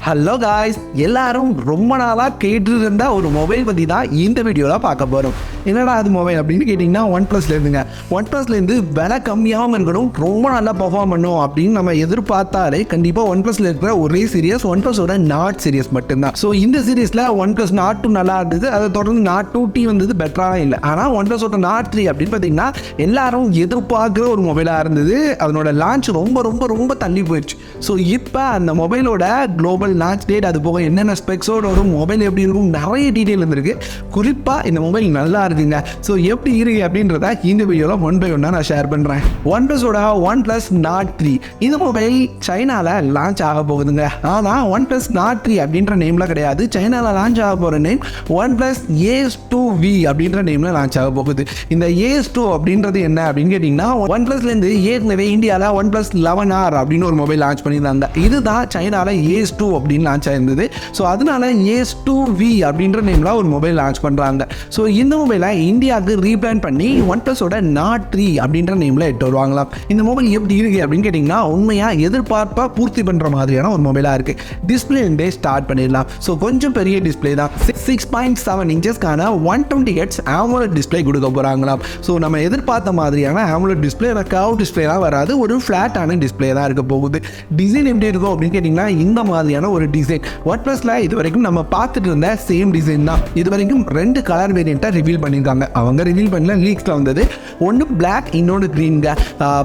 Hello guys, எல்லாரும் ரொம்ப நாளாக கேட்டுருந்த ஒரு மொபைல் பற்றி தான் இந்த வீடியோவில் பார்க்க போகிறோம். என்னடா அது மொபைல் அப்படின்னு கேட்டிங்கன்னா ஒன்ப்ளஸ்லேருந்துங்க. ஒன்ப்ளஸ்லேருந்து விலை கம்மியாகவும் இருக்கணும், ரொம்ப நல்லா பர்ஃபார்ம் பண்ணும் அப்படின்னு நம்ம எதிர்பார்த்தாலே கண்டிப்பாக ஒன்ப்ளஸில் இருக்கிற ஒரே சீரியஸ் ஒன்ப்ளஸோட நாட் சீரியஸ் மட்டும்தான். ஸோ இந்த சீரியஸில் ஒன்ப்ளஸ் நாட் 2 நல்லா இருந்தது, அதை தொடர்ந்து நாட் 2T வந்தது பெட்டராக இல்லை. ஆனால் ஒன்ப்ளஸோட நாட் 3 அப்படின்னு பார்த்தீங்கன்னா எல்லாரும் எதிர்பார்க்குற ஒரு மொபைலாக இருந்தது. அதனோட லான்ச் ரொம்ப ரொம்ப ரொம்ப தள்ளி போயிடுச்சு. ஸோ இப்போ அந்த மொபைலோட குளோபல் லான்ச் டேட், அது போக என்னென்ன ஸ்பெக்ஸோட ஒரு மொபைல் எப்படி இருக்கும், நிறைய டீட்டெயில் இருந்திருக்கு. குறிப்பாக இந்த மொபைல் நல்லா இருக்குங்க. ஸோ எப்படி இருக்கு அப்படின்றத இந்த வீடியோவில் 1 by 1 நான் ஷேர் பண்ணுறேன். ஒன்ப்ளஸோட OnePlus Nord 3 இந்த மொபைல் சைனாவில் லான்ச் ஆக போகுதுங்க. ஆனால் OnePlus Nord 3 அப்படின்ற நேமில் கிடையாது. சைனாவில் லான்ச் ஆக போகிற நேம் OnePlus Ace 2V அப்படின்ற நேமில் லான்ச் ஆக போகுது. இந்த Ace 2 அப்படின்றது என்ன அப்படின்னு கேட்டிங்கன்னா, ஒன்ப்ளஸ்லேருந்து ஏற்கனவே இந்தியாவில் OnePlus 11R அப்படின்னு ஒரு மொபைல் லான்ச் பண்ணியிருந்தாங்க. இதுதான் சைனாவில் Ace 2 அப்படின்னு லான்ச் ஆயிருந்தது. ஸோ அதனால Ace 2V அப்படின்ற நேமில் ஒரு மொபைல் லான்ச் பண்ணுறாங்க. ஸோ இந்த மொபைலை இந்தியாவுக்கு ரீபிராண்ட் பண்ணி ஒன்ப்ளஸோட Nord 3 அப்படின்ற நேமில் எடுத்து வருவாங்களாம். இந்த மொபைல் எப்படி இருக்குது அப்படின்னு கேட்டிங்கன்னா, உண்மையாக எதிர்பார்ப்பாக பூர்த்தி பண்ணுற மாதிரியான ஒரு மொபைலாக இருக்குது. டிஸ்பிளேண்டே ஸ்டார்ட் பண்ணிடலாம். ஸோ கொஞ்சம் பெரிய டிஸ்பிளே தான். 6.7 இன்ச்சஸ்க்கான 120Hz AMOLED டிஸ்பிளே கொடுக்க போகிறாங்களாம். ஸோ நம்ம எதிர்பார்த்த மாதிரியான AMOLED டிஸ்பிளே, கர்வ் டிஸ்பிளேலாம் வராது, ஒரு ஃப்ளாட்டான டிஸ்பிளே தான் இருக்க போகுது. டிசைன் எப்படி இருக்கும் அப்படின்னு கேட்டிங்கன்னா, இந்த மாதிரியான ஒரு டிசைன் ஒன்ப்ளஸில் இது வரைக்கும் நம்ம பார்த்துட்டு இருந்த சேம் டிசைன் தான். இது வரைக்கும் 2 கலர் வேரியண்ட்டை ரிவீல் பண்ணியிருக்காங்க. அவங்க ரிவீல் பண்ணல, லீக்ஸில் வந்தது. ஒன்று பிளாக், இன்னொன்று க்ரீன்ங்க.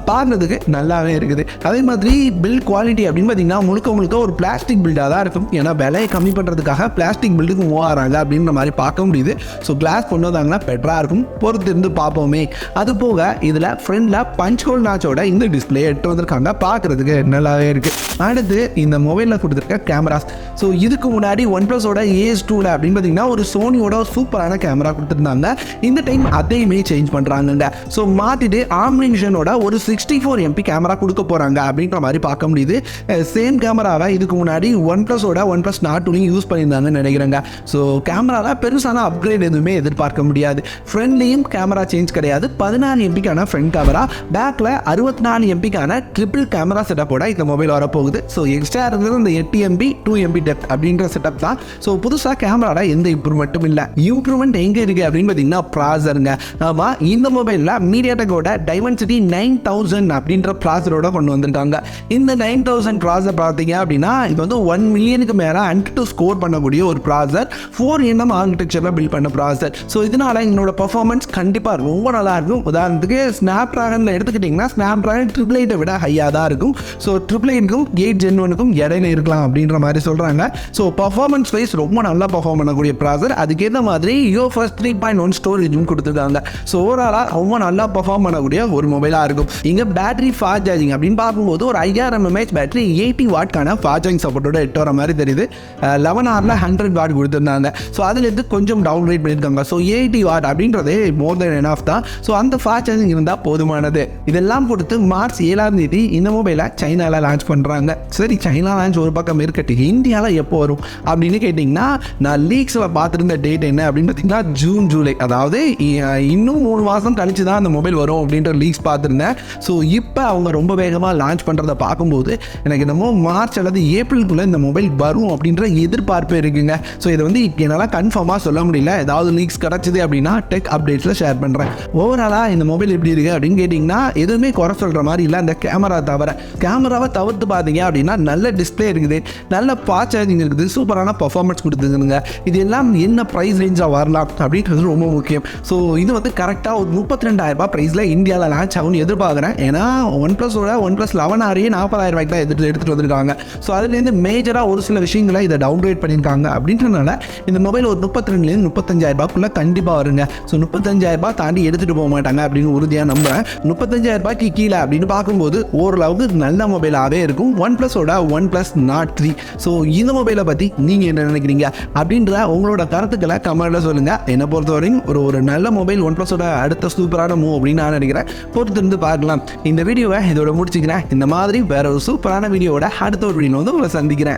பார்க்குறதுக்கு நல்லாவே இருக்குது. அதே மாதிரி பில்ட் குவாலிட்டி அப்படின்னு பார்த்தீங்கன்னா முழுக்க ஒரு பிளாஸ்டிக் பில்டாக தான் இருக்கும். ஏன்னா விலையை கம்மி பண்ணுறதுக்காக பிளாஸ்டிக் பில்டுக்கு மூவ் ஆகிறாங்க அப்படின்ற மாதிரி பார்க்க முடியுது. ஸோ கிளாஸ் கொண்டு வந்தாங்கன்னா பெட்டராக இருக்கும். பொறுத்து இருந்து பார்ப்போமே. அது போக இதில் ஃப்ரண்டில் பஞ்ச் ஹோல் நாச்சோட இந்த டிஸ்பிளே எடுத்து வந்திருக்காங்க. பார்க்குறதுக்கு நல்லாவே இருக்குது. அடுத்து இந்த மொபைலில் கொடுத்துருக்க கேமராஸ். ஸோ இதுக்கு முன்னாடி ஒன்ப்ளஸோட Ace 2 அப்படின்னு பார்த்தீங்கன்னா ஒரு சோனியோட சூப்பரான கேமரா கொடுத்துருந்தாங்க. இந்த டைம் அதையுமே சேஞ்ச் பண்ணுறாங்க. ஸோ மாற்றிட்டு ஆம்னிஷனோட ஒரு 64 MP கேமரா கொடுக்க போகிறாங்க அப்படின்ற மாதிரி பார்க்க முடியுது. சேம் கேமராவை இதுக்கு முன்னாடி ஒன்ப்ளஸோட OnePlus Nord 2 யூஸ் பண்ணியிருந்தாங்கன்னு நினைக்கிறேங்க. ஸோ கேமராவில் பெருசான அப்கிரேட் எதுவுமே எதிர்பார்க்க முடியாது. ஃப்ரண்ட்லேயும் கேமரா சேஞ்ச் கிடையாது. 14 MPக்கான ஃப்ரண்ட் கேமரா, பேக்கில் 64 MPக்கான ட்ரிபிள் கேமரா செட்டப்போட இந்த மொபைல் வரப்போகுது. ஸோ எக்ஸ்ட்ரா இருக்கிறது இந்த 8 MB 2 MB டெப்த் அப்படின்ற செட்டப் தான். ஸோ புதுசாக கேமராவில் எந்த இம்ப்ரூவ்மெண்ட்டும் இல்லை. இம்ப்ரூவ்மெண்ட் எங்கே இருக்குது அப்படின்னு பார்த்தீங்கன்னா ப்ராசருங்க. ஆமாம், இந்த மொபைலில் மீடியாடெக்கோட Dimensity 9000 அப்படின்ற ப்ராசரோட கொண்டு வந்திருக்காங்க. இந்த 9000 ப்ராசர் பார்த்தீங்க அப்படின்னா இது வந்து 1 மில்லியனுக்கு மேலே அன்டு ஸ்கோர் பண்ணக்கூடிய ஒரு ப்ராசர். 4nm ஆர்கிடெக்சரில் பில்ட் பண்ண ப்ராசர். ஸோ இதனால என்னோட பர்ஃபார்மன்ஸ் கண்டிப்பாக ரொம்ப நல்லா இருக்கும். உதாரணத்துக்கு ஸ்னாப் ட்ராகனில் எடுத்துக்கிட்டிங்கன்னா ஸ்னாப் ட்ராகன் 888 விட ஹையாக தான் இருக்கும். ஸோ 888க்கும் 8 Gen 1க்கும் இடையில இருக்கலாம் அப்படின்ற மாதிரி சொல்கிறாங்க. ஸோ பர்ஃபார்மன்ஸ் வைஸ் ரொம்ப நல்லா பர்ஃபார்ம் பண்ணக்கூடிய ப்ராசர். அதுக்கேற்ற மாதிரி UFS 3.1 ஸ்டோரேஜும் கொடுத்துருக்காங்க. ஸோ ஓவராலாக ரொம்ப நல்லா பர்ஃபார்ம் பண்ணக்கூடிய ஒரு மொபைலாக இருக்கும். இங்கே பேட்டரி ஃபாஸ்ட் சார்ஜிங் அப்படின்னு பார்க்கும்போது ஒரு 5000 mAh பேட்டரி 80 வாட்கான ஃபாஸ்ட் சார்ஜிங் சப்போர்ட்டோட எட்டு வர மாதிரி தெரியுது. 11Rல 100 வாட் கொடுத்துருந்தாங்க. ஸோ அதுலேருந்து கொஞ்சம் டவுன் ரேட் பண்ணியிருக்காங்க. ஸோ 80 வாட் அப்படின்றதே மோர் தென் எனஃப் தான். ஸோ அந்த ஃபாஸ்ட் சார்ஜிங் இருந்தால் போதுமானது. இதெல்லாம் கொடுத்து மார்ச் 7 இந்த மொபைலை சைனாவில் லான்ச் பண்ணுறாங்க. சரி, சைனா லான்ச் ஒரு பக்கம் இருக்கட்டு, இந்தியாவில் எப்போ வரும் அப்படின்னு கேட்டிங்கன்னா, நான் லீக்ஸில் பார்த்துருந்த டேட் என்ன அப்படின்னு பார்த்தீங்கன்னா ஜூன் ஜூலை, அதாவது இன்னும் 3 மாதம் கழிச்சு தான் அந்த மொபைல் வரும் அப்படின்ற லீக்ஸ் பார்த்துருந்தேன். ஸோ இப்போ அவங்க ரொம்ப வேகமாக லான்ச் பண்ணுறதை பார்க்கும்போது எனக்கு என்னமோ மார்ச் அல்லது ஏப்ரலுக்குள்ளே இந்த மொபைல் வரும் அப்படின்ற எதிர்பார்ப்பு இருக்குங்க. ஸோ இதை வந்து என்னால் கன்ஃபார்மாக சொல்ல முடியல. ஏதாவது லீக்ஸ் கிடச்சிது அப்படின்னா டெக் அப்டேட்ஸில் ஷேர் பண்ணுறேன். ஓவராலாக இந்த மொபைல் எப்படி இருக்குது அப்படின்னு கேட்டிங்கன்னா எதுவுமே குறை சொல்கிற மாதிரி இல்லை. அந்த கேமரா தவிர, கேமராவை தவிர்த்து பார்த்தீங்க அப்படின்னா நல்ல டிஸ்பிளே இருக்குது, நல்ல ஃபாஸ்ட் சார்ஜிங் இருக்குது, சூப்பரான பர்ஃபார்மன்ஸ் கொடுத்துருக்குங்க. இது எல்லாம் என்ன ப்ரைஸ் ரேஞ்சாக வரலாம் அப்படின்றது ரொம்ப முக்கியம். ஸோ இது வந்து கரெக்டாக ஒரு 32,000 ப்ரைஸில் இந்தியாவில் லான்ச் ஆகும்னு எதிர்பார்க்குறேன். ஏன்னா ஒன்ப்ளஸோட OnePlus 11R 40,000 தான் எடுத்துகிட்டு வந்திருக்காங்க. ஸோ அதுலேருந்து மேஜராக ஒரு சில விஷயங்களை இதை டவுன்கிரேட் பண்ணியிருக்காங்க. அப்படின்றனால இந்த மொபைல் ஒரு 32,000 35,000 கண்டிப்பாக வருங்க. ஸோ 35,000 தாண்டி எடுத்துகிட்டு போக மாட்டாங்க அப்படின்னு உறுதியாக நம்புகிறேன். 35,000 கீழே அப்படின்னு பார்க்கும்போது ஓரளவுக்கு நல்ல மொபைலாகவே இருக்கும் ஒன்ப்ளஸோட OnePlus Nord 3. ஸோ இந்த மொபைலை பற்றி நீங்கள் என்ன நினைக்கிறீங்க அப்படின்ற உங்களோட கருத்துக்களை கமெண்ட்டில் சொல்லுங்கள். என்னை பொறுத்தவரையும் ஒரு நல்ல மொபைல் ஒன்ப்ளஸோட அடுத்த சூப்பரான மூவ் அப்படின்னு நான் நினைக்கிறேன். பொறுத்திருந்து பார்க்கலாம். இந்த வீடியோவை இதோட முடிச்சுக்கிறேன். இந்த மாதிரி வேற ஒரு சூப்பரான வீடியோவோட அடுத்த ஒரு வீடியோ வந்து உங்களை சந்திக்கிறேன்.